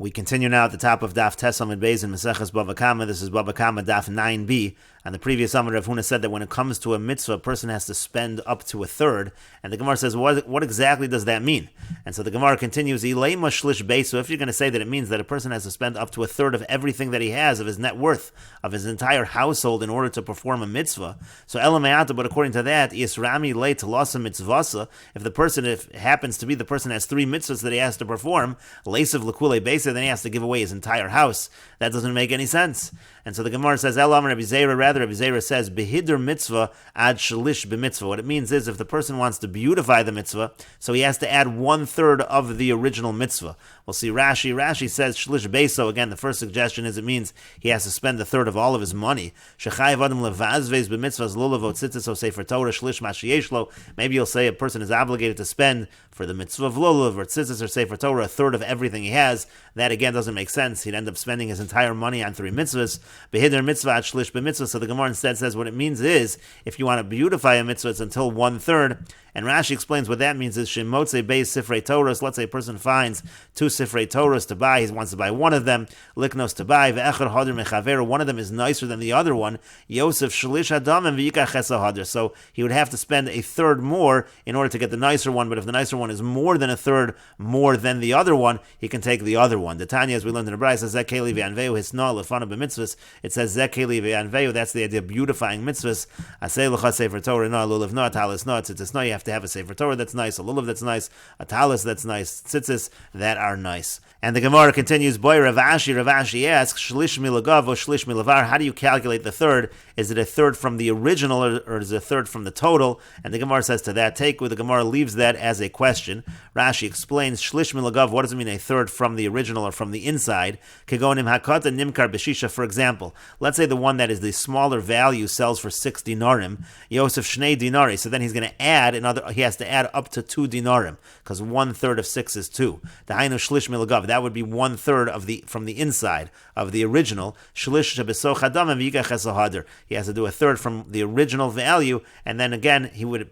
We continue now at the top of Daf Tesam and Beis in Meseches Bava Kamma. This is Bava Kamma Daf 9b. And the previous Amar Rav Huna said that when it comes to a mitzvah, a person has to spend up to a third. And the Gemara says, what exactly does that mean? And so the Gemara continues, Ileima shlish beis. So if you're going to say that it means that a person has to spend up to a third of everything that he has, of his net worth, of his entire household in order to perform a mitzvah. So Elamayata, but according to that, Yisrami le talasa mitzvasa. If the person, if it happens to be the person has three mitzvahs that he has to perform, leisav lekule beisa, then he has to give away his entire house. That doesn't make any sense. And so the Gemara says, Elam Rabbi Zera, rather Rabbi Zera says, Behidr mitzvah ad shalish b'mitzvah. What it means is if the person wants to beautify the mitzvah, so he has to add 1/3 of the original mitzvah. We'll see Rashi. Rashi says shlish beso. Again, the first suggestion is it means he has to spend a third of all of his money. Shechayev adam levazvez b'mitzvahs lulavot tzitzis o sefer Torah shlish mashiyeshlo. Maybe you'll say a person is obligated to spend for the mitzvah of lulav or tzitzis or sefer Torah a third of everything he has. That again doesn't make sense. He'd end up spending his entire money on 3 mitzvahs. Behidr mitzvah at shlish b'mitzvah. So the Gemara instead says what it means is if you want to beautify a mitzvah, it's until 1/3. And Rashi explains what that means is shemotze beis sifrei Torahs. Let's say a person finds 2 sifrei Torahs to buy. He wants to buy one of them. Liknos to buy. Ve'echad hadr mechaver. One of them is nicer than the other one. Yosef shlish adam and v'yikach chesa hadr. So he would have to spend a third more in order to get the nicer one. But if the nicer one is more than a third more than the other one, he can take the other one. The Tanya, as we learned in the Brayso, says zekeli ve'anveu hisna lefana b'mitzvahs. It says zekeli ve'anveu. That's the idea of beautifying mitzvahs. Asay l'cha sefer Torah no lulav no talis no tzitzis no. You have to have a sefer Torah that's nice, a lulav that's nice, a talis that's nice, tzitzis that are nice. And the Gemara continues, boy, Rav Ashi asks, shlish milagav or shlish milavar, how do you calculate the third? Is it a third from the original or is it a third from the total? And the Gemara says to that, the Gemara leaves that as a question. Rashi explains, shlish milagav, what does it mean a third from the original or from the inside? Kegonim hakata nimkar b'shisha, for example, let's say the one that is the smaller value sells for 6 dinarim, Yosef shnei dinari, so then he's going to add he has to add up to 2 dinarim, because 1/3 of 6 is 2. The hainu shlish milagav, that would be 1/3 from the inside of the original. Shlish shebesoch adam and v'yikach chesa hadr. He has to do a third from the original value, and then again he would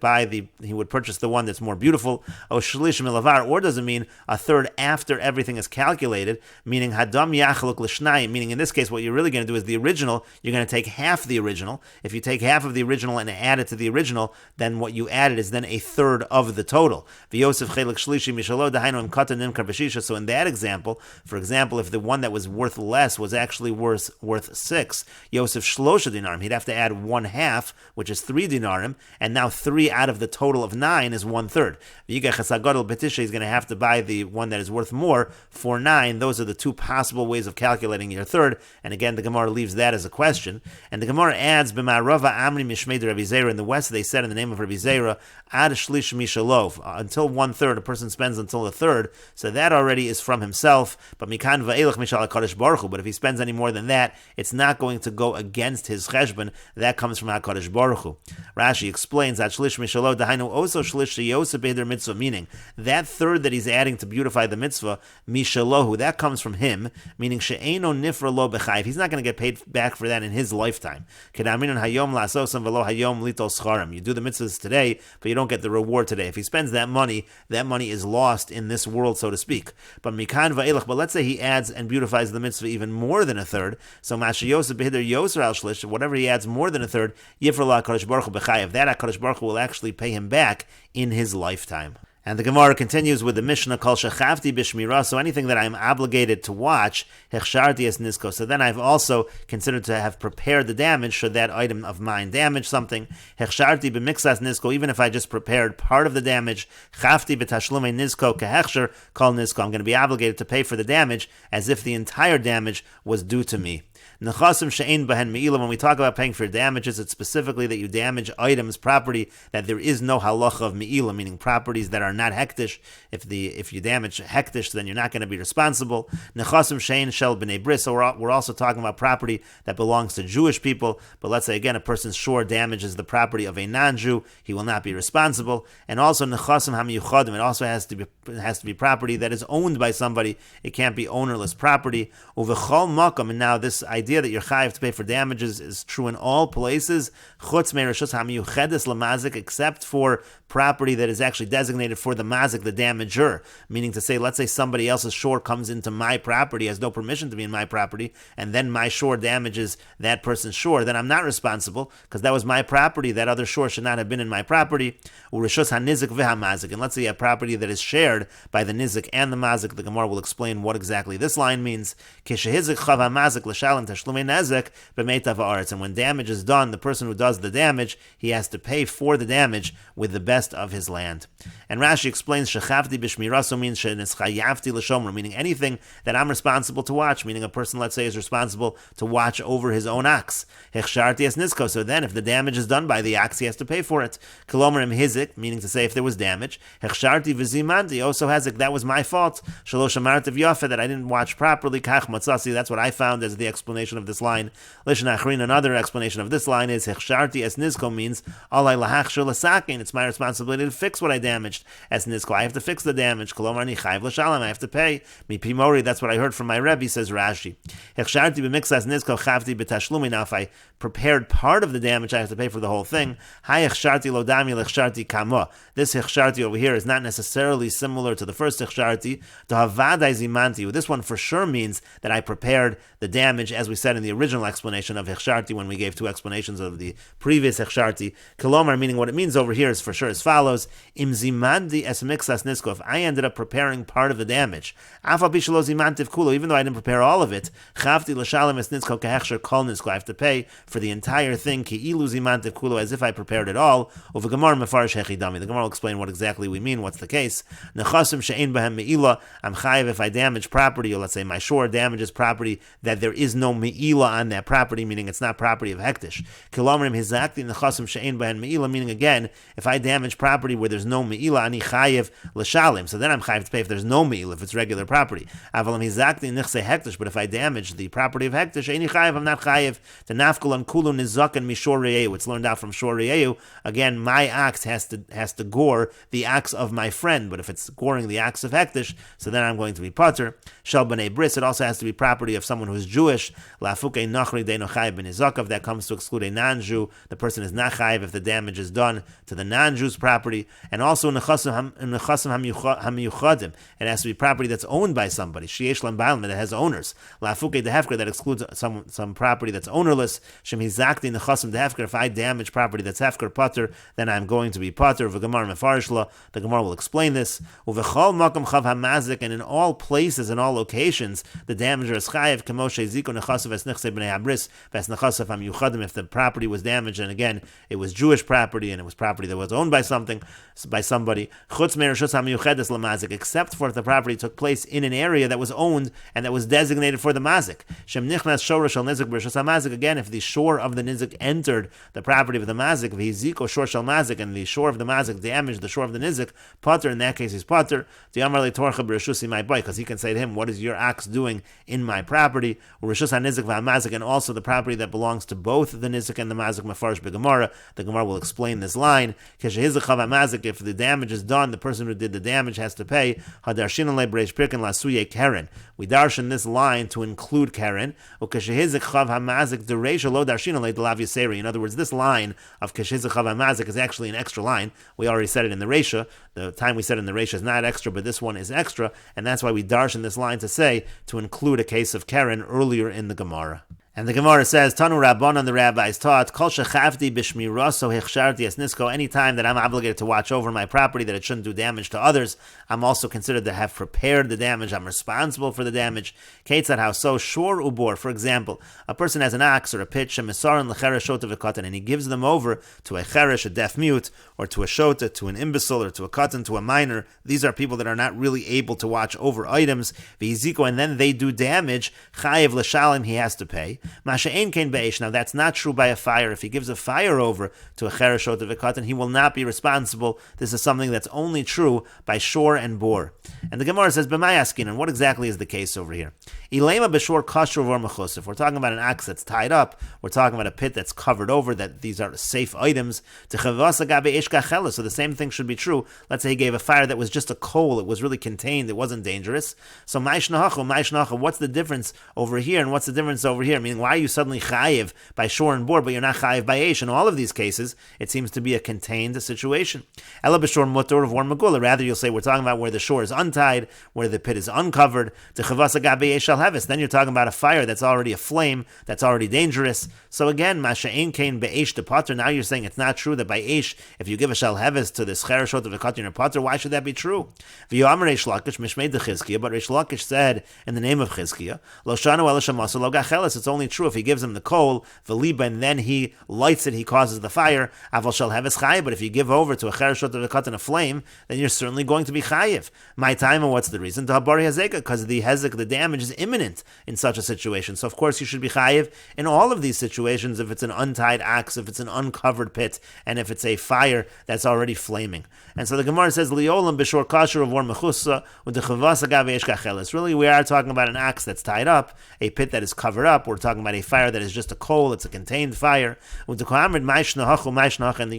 purchase the one that's more beautiful. O shlish milavar, or does it mean a third after everything is calculated? Meaning hadam yachluk l'shnayim. Meaning in this case, what you're really going to do is the original. You're going to take half the original. If you take half of the original and add it to the original, then what you added is then a third of the total. V'yosef chelik shlishi mishalo dahainu im katan nimkar b'shisha. So in that example, for example, if the one that was worth less was actually worth 6, Yosef shlosha dinarim, he'd have to add 1/2, which is 3 dinarim, and now 3 out of the total of 9 is 1/3. V'yigach hasagadol betisha, he's going to have to buy the one that is worth more for 9. Those are the 2 possible ways of calculating your third. And again, the Gemara leaves that as a question. And the Gemara adds, b'ma'arava amri mishmei de Rabbi Zera. In the West, they said in the name of Rabbi Zera, ad shlish mishalov, until 1/3, a person spends until a third. So that already is from himself. But mikan va'elach mishal HaKadosh Baruch Hu. But if he spends any more than that, it's not going to go against his cheshbon. That comes from HaKadosh Baruch Hu. Rashi explains that shlish mishalo dahainu also shlish sheyosef b'heder mitzvah, meaning that third that he's adding to beautify the mitzvah, mishalohu, that comes from him, meaning she'eno nifra lo b'chayv. He's not going to get paid back for that in his lifetime. Kedaminon hayom la'asosam v'lo hayom litos scharim. You do the mitzvahs today, but you don't get the reward today. If he spends that money is lost in this world, so to speak. But mikan va'elach, but let's say he adds and beautifies the mitzvah even more than a third. So mashiyosef b'heder yoser al shlish, whatever he adds more than a third, yifra la HaKadosh Baruch Hu b'chayev. That HaKadosh Baruch Hu will actually pay him back in his lifetime. And the Gemara continues with the Mishnah, Kol shechavti b'shmira, so anything that I'm obligated to watch, hechsharti es nisko, so then I've also considered to have prepared the damage should that item of mine damage something. Hechsharti b'mixas nisko, even if I just prepared part of the damage, chavti b'tashlume nisko kehechsher kol nisko, I'm going to be obligated to pay for the damage as if the entire damage was due to me. Nechasim she'ein bahen me'ilah, when we talk about paying for damages, it's specifically that you damage items, property, that there is no halacha of me'ilah, meaning properties that are not hektish. If you damage hektish, then you're not going to be responsible. Nechasim she'ein shel b'nei bris, so we're also talking about property that belongs to Jewish people, but let's say again, a person's shore damages the property of a non-Jew, he will not be responsible. And also nechasim hamiyuchadim, it also has to be property that is owned by somebody, it can't be ownerless property. Uvechol makam, and now this idea that you're chayiv to pay for damages is true in all places, chutz me'reshus hamiyuchedes lamazik, except for property that is actually designated for the mazik, the damager. Meaning to say, let's say somebody else's shore comes into my property, has no permission to be in my property, and then my shore damages that person's shore, then I'm not responsible, because that was my property. That other shore should not have been in my property. Urishos hanizik v'hamazik. And let's say a property that is shared by the nizik and the mazik. The Gemara will explain what exactly this line means. Kishehizik chav hamazik l'shalem tashlumei nezek b'meitav ha'aretz. And when damage is done, the person who does the damage, he has to pay for the damage with the best of his land. And Rashi explains shechavti b'shmiraso means sheneschayavti l'shomro, meaning anything that I'm responsible to watch, meaning a person, let's say, is responsible to watch over his own ox. Hechsharti es nizko, so then if the damage is done by the ox, he has to pay for it. Kilomer im hizik, meaning to say if there was damage. Hechsharti v'zimanti, also hazik, that was my fault. Shalosh amartiv yafa, that I didn't watch properly. Kach matzasi, that's what I found as the explanation of this line. Lishon achrin, another explanation of this line is hechsharti es nizko means alay lahachshir lasakin, it's my responsibility to fix what I damaged. Es nizko, I have to fix the damage. Kilomer ni chayv l'shalom, I have to pay. Mi pimori, that's what I heard from my Rebbe, says Rashi. Hechsharti b'mixas nizko chavti b'tashlumi, now if I prepared part of the damage, I have to pay for the whole thing. Hi hechsharti lo dami lechsharti kamo. This hechsharti over here is not necessarily similar to the first hechsharti. To havadai zimanti, this one for sure means that I prepared the damage, as we said in the original explanation of hechsharti when we gave two explanations of the previous hechsharti. Kilomar, meaning what it means over here is for sure as follows: Im zimandi es mixas nisko, if I ended up preparing part of the damage, afa bishalo zimantiv kulo, even though I didn't prepare all of it, chavti l'shalem es nisko kahechsher kol nisko, I have to pay for the entire thing, ki ilu zimantiv kulo, as if I prepared it all. Over Gemara mefarish hechidami, the Gemara will explain what exactly we mean, what's the case. Nechasim she'ein bahem me'ila, I'm chayiv if I damage property, or let's say my shore damages property that there is no me'ila on that property, meaning it's not property of hektish. Kilomrim hizakti nechasim she'ein bahem me'ila, meaning again, if I damage property where there's no me'ila, ani chayiv l'shalim, so then I'm chayiv to pay if there's no me'ila, if it's regular property. Avalam hizakti nichse hektish, but if I damage the property of hektish, ani chayiv, I'm not chayiv to nafkul and kulu nizakan mishor re'eu. It's learned out from shor re'eu. Again, my ox has to gore the ox of my friend, but if it's goring the ox of hektish, so then I'm going to be pater. Shel b'nei bris, it also has to be property of someone who's Jewish. La'afukei nachri deino chayiv b'nizakav, that comes to exclude a non-Jew. The person is not chayiv if the damage is done to the non-Jew's property. And also nechasim hamiyuchadim, it has to be property that's owned by somebody. Sheyesh lam ba'alim, that has owners. La'afukei dehefker, that excludes some property that's ownerless. Shem hizakti nechasim dehefker, if I damage property that's hefker pater, then I'm going to be pater. V'gemar mefarish la, the Gemara will explain this. Uvechol makom chav hamazik, and in all places, in all locations, the damager is chayiv k'moshe ziko nechasav es nechse b'nei habris ves nechasav hamiyuchadim, if the property was damaged, and again, it was Jewish property, and it was property that was owned by somebody, chutz me'rishus hamiyuchedes lamazik, except for if the property took place in an area that was owned and that was designated for the mazik. Shem nichnas shor shel nizik b'rishus hamazik, again, if the shore of the nizik entered the property of the mazik, v'hiziko shor shel mazik, and the shore of the mazik damaged the shore of the nizik, pater, in that case he's pater. The amar le torcha b'rishusi my boy, because he can say to him, what is your ox doing in my property? Rishus hanizik v'hamazik, and also the property that belongs to both the nizik and the mazik mefarish b'gemara. The Gemara will explain this line. Keshehizich hamazik, if the damage is done, the person who did the damage has to pay. Hadarshin le breish pirkin lasuye keren. We darshan this line to include keren. Ukeshehizich hamazik dereisha lo darshin le delav yiseri. In other words, this line of keshehizich hamazik is actually an extra line. We already said it in the Reisha. The time we said in the Reisha is not extra, but this one is extra, and that's why we darshan this line to say to include a case of Karen earlier in the Gemara. And the Gemara says, Tanu Rabbanan, the rabbis taught, Kol shechavti b'shmiraso hechsharti es nisko, any time that I'm obligated to watch over my property, that it shouldn't do damage to others, I'm also considered to have prepared the damage, I'm responsible for the damage. Ketzad, how so? Shor ubor, for example, a person has an ox or a pitch, a mesaran l'cheresh shota v'katan, and he gives them over to a cheresh, a deaf mute, or to a shota, to an imbecile, or to a katan, to a minor. These are people that are not really able to watch over items, v'hiziko, and then they do damage, chayev l'shalim, he has to pay. Masha'ein kein beish. Now that's not true by a fire. If he gives a fire over to a cheresh or to a katan, he will not be responsible. This is something that's only true by shore and bor. And the Gemara says, B'may askin, and what exactly is the case over here? Ilema b'shor kasher vor mechus. If we're talking about an ox that's tied up, we're talking about a pit that's covered over, that these are safe items. So the same thing should be true. Let's say he gave a fire that was just a coal, it was really contained, it wasn't dangerous. So what's the difference over here and what's the difference over here? Meaning, why are you suddenly chayiv by shore and bore, but you're not chayiv by eish? In all of these cases, it seems to be a contained situation. Ela b'shor mutar of war megula. Rather, you'll say we're talking about where the shore is untied, where the pit is uncovered. Techavasa gabe eish shal heves. Then you're talking about a fire that's already a flame, that's already dangerous. So again, masha ein kain be'eish de pater. Now you're saying it's not true that by eish, if you give a shal heves to this chereshot of the katin or pater, why should that be true? V'yomer Reish Lakish mishmei de Chizkiya, but Reish Lakish said in the name of Chizkiya, lo shanu ela shamasa lo gacheles. It's only true if he gives him the coal, v'liba, and then he lights it, he causes the fire. Aval shal heves chayiv. But if you give over to a chereshot of the katin, a flame, then you're certainly going to be chayiv. My time, and what's the reason? To habari hazeka, because the hezek, the damage is imminent in such a situation. So of course you should be chayiv in all of these situations if it's an untied ox, if it's an uncovered pit, and if it's a fire that's already flaming. And so the Gemara says, Liolam b'shor kasher of war mechusa u'dechavas agav eish gacheles. Really, we are talking about an ox that's tied up, a pit that is covered up. We're talking about a fire that is just a coal, it's a contained fire. And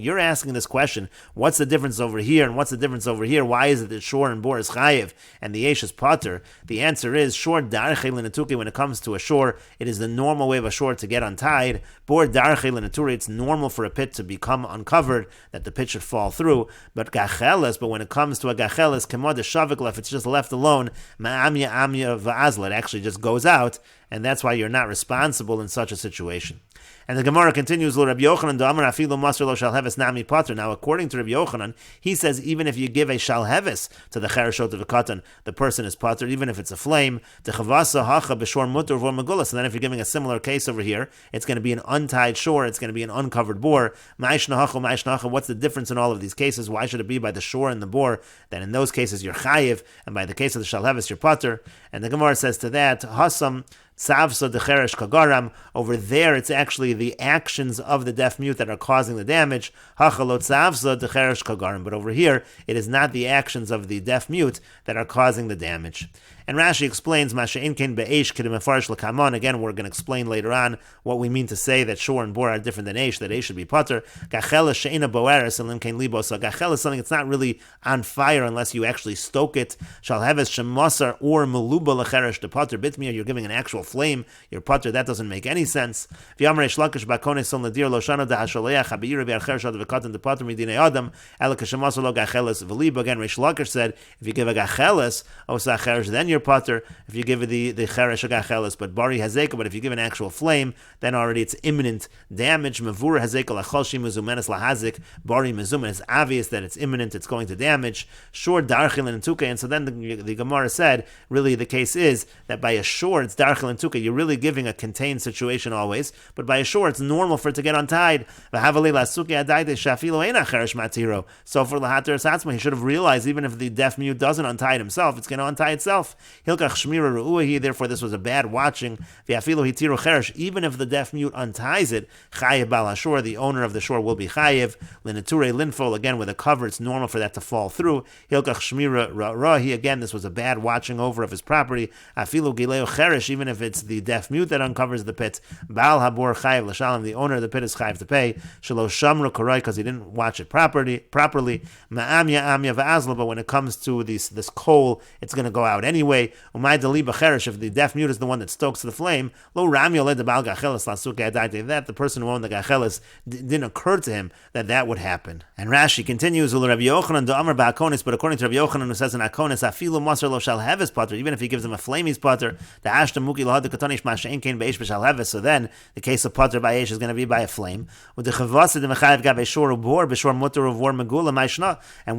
you're asking this question, what's the difference over here and what's the difference over here? Why is it that shor and bor is chayiv and the eish is pater? The answer is, shor darchei l'netuki, when it comes to a shore, it is the normal way of a shore to get untied. Bor darchei l'neturi, it's normal for a pit to become uncovered, that the pit should fall through. But when it comes to a gacheles, kemod shavik, if it's just left alone, ma'amya amya va'azla, it actually just goes out, and that's why you're not responsible in such a situation. And the Gemara continues, Rabbi Yochanan da'amar afilu masr lo shalheves nami pater. Now, according to Rabbi Yochanan, he says even if you give a shalheves to the chereshot of the katan, the person is pater, even if it's a flame. Techavasa hacha b'shor mutar vor megullah. And then if you're giving a similar case over here, it's going to be an untied shore, it's going to be an uncovered bore. Ma'ishna hacha. What's the difference in all of these cases? Why should it be by the shore and the bore? Then in those cases you're chayiv, and by the case of the shalheves you're pater. And the Gemara says to that, hasam Savsa decheresh kagaram. Over there, it's actually the actions of the deaf mute that are causing the damage. Hachalot savsa decheresh kagaram. But over here, it is not the actions of the deaf mute that are causing the damage. And Rashi explains, Masha inkein be'esh kidim mefarish l'kamon. Again, we're going to explain later on what we mean to say that shor and bor are different than eish, that eish should be pater. Gacheles she'ena boeres elim kein libo. So gachel is something that's not really on fire unless you actually stoke it. Shalheves shemasar or meluba lecheresh de pater bitmia. You're giving an actual flame. Your pater, that doesn't make any sense. V'yamar Reish Lakish ba'konei son ladir lo shana da'asholeach habiyir v'yarchereshad v'katan de pater midinei adam ela kashemasar lo gacheles v'liba. Again, Reish Lakish said if you give a gacheles osa cheresh, then you're pater. If you give the cheresh gacheles, but bari hazeka, but if you give an actual flame, then already it's imminent damage. Mevur hazeka lacholshi mezumenes lahazik bari mezumen. It's obvious that it's imminent, it's going to damage. Shor darchil and tuke. And so then the Gemara said, really the case is that by a shore it's darchil and tuke. You're really giving a contained situation always, but by a shore it's normal for it to get untied. So for lahater satzma, he should have realized even if the deaf mute doesn't untie it himself, it's going to untie itself. Therefore this was a bad watching. Even if the deaf mute unties it, chayev bal hashor, the owner of the shore will be chayev. Lineture linfol, again with a cover, it's normal for that to fall through. Hilkach shmira rahi, again this was a bad watching over of his property. Afilu gileo cheresh, even if it's the deaf mute that uncovers the pit, bal habor chayev l'shalom, the owner of the pit is chayev to pay. Shelo shamru korai, because he didn't watch it properly. Ma'amya amya va'azla, but when it comes to this coal, it's going to go out anyway. Umay deliba cheresh, if the deaf mute is the one that stokes the flame, lo ramyo led the bal gacheles lasuke adaite, that the person who owned the gacheles didn't occur to him that would happen. And Rashi continues, Rabbi Yochanan da'amar ba'akonis, but according to Rabbi Yochanan who says in Akonis, afilu masar lo shal heves pater, even if he gives him a flame, he's pater. The ashta muki lahad katanish masha'in kain be'esh b'shal heves. So then the case of pater by eish is going to be by a flame. And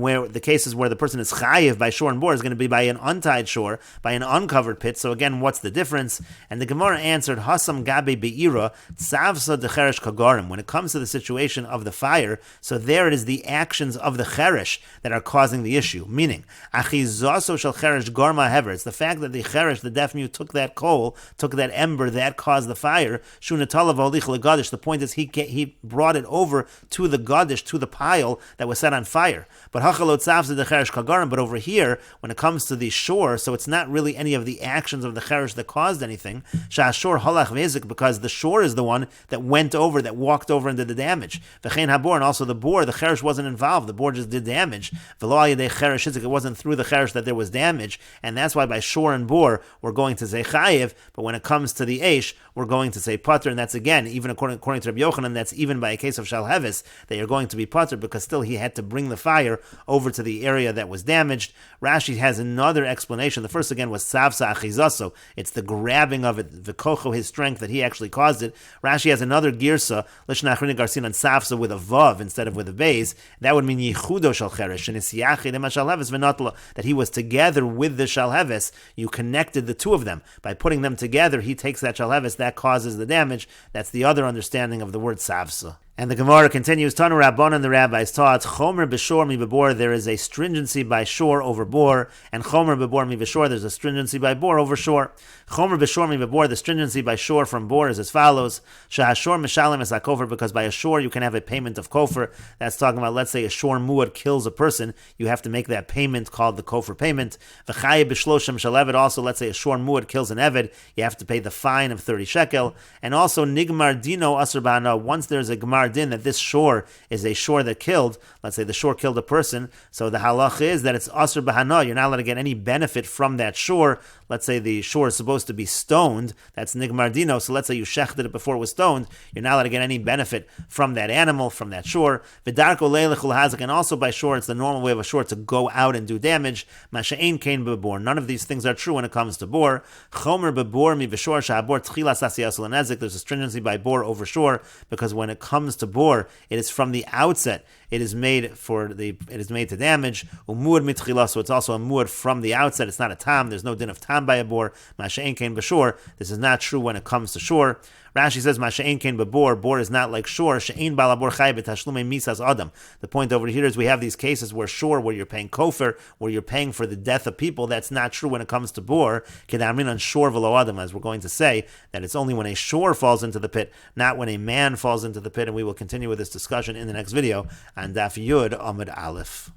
where the cases where the person is chayiv by shore and bor is going to be by an untied shore, by an uncovered pit. So again, what's the difference? And the Gemara answered, Hasam gabe be'ira tzavsa decheresh kagarim. When it comes to the situation of the fire, so there it is the actions of the cheresh that are causing the issue. Meaning, achizaso shel cheresh garma hever. It's the fact that the cheresh, the deaf mute, took that coal, took that ember that caused the fire. Shunatalav olich legadish. The point is he brought it over to the gadish, to the pile that was set on fire. But hachalot tzavsa decheresh kagarim. But over here, when it comes to the shore, so it's not really any of the actions of the cheresh that caused anything. Sha'ashor halach vezik, because the shore is the one that went over, that walked over and did the damage. V'chein habor, and also the boar, the cheresh wasn't involved. The boar just did damage. V'lo al yedei cheresh hizik, it wasn't through the cheresh that there was damage, and that's why by shore and boar we're going to say chayiv, but when it comes to the eish, we're going to say pater, and that's again, even according to Rabbi Yochanan, that's even by a case of shalhevis, that you're going to be pater, because still he had to bring the fire over to the area that was damaged. Rashi has another explanation. The first again was savsa achizaso, it's the grabbing of it, the kocho, his strength, that he actually caused it. Rashi has another girsa, lishna achrini garsin on savsa with a vav instead of with a beis. That would mean yichudo shal cheresh, and it's yachid ema shalhevis v'notla, that he was together with the shalhevis. You connected the two of them by putting them together. He takes that shalhevis, that causes the damage. That's the other understanding of the word savsa. And the Gemara continues, Tanu Rabbanan, the rabbis taught, Chomer b'shor mi b'bor, there is a stringency by shore over bor, and Chomer b'bor mi b'shor, there's a stringency by bor over shore. Chomer b'shor mi b'bor, the stringency by shore from bor is as follows, Shahashor mishalem es hakofer, because by a shore you can have a payment of kofer. That's talking about, let's say a shore muad kills a person, you have to make that payment called the kofer payment. V'chaye b'shloshem shalevet, also let's say a shore muad kills an eved, you have to pay the fine of 30 shekel. And also nigmar dino asr b'hana, once there's a gemar din that this shore is a shore that killed, let's say the shore killed a person, so the halach is that it's asr b'hana, you're not allowed to get any benefit from that shore. Let's say the shore is supposed to be stoned, that's nigmar dino, so let's say you shechted it before it was stoned, you're not allowed to get any benefit from that animal, from that shore. V'darko leilechul hazak, and also by shore, it's the normal way of a shore to go out and do damage. Masha'ein kain b'bor, none of these things are true when it comes to bor. Chomer b'bor mi v'shor sha'abor tchilas asiyas l'nezik, there's a stringency by bor over shore, because when it comes to bor, it is from the outset, it is made to damage. Umuad mitchila, so it's also a muad from the outset. It's not a tam. There's no din of tam by a bor. Masha'ein kain b'shor. This is not true when it comes to shore. Rashi says, Masha'ein kain b'bor. Bor is not like shore. She'ein balabor chay b'tashlumei misas adam. The point over here is we have these cases where shore, where you're paying kofer, where you're paying for the death of people. That's not true when it comes to bor. Kedamrin on shore v'lo adam, as we're going to say, that it's only when a shore falls into the pit, not when a man falls into the pit. And we will continue with this discussion in the next video on Daf Yud Amud Aleph.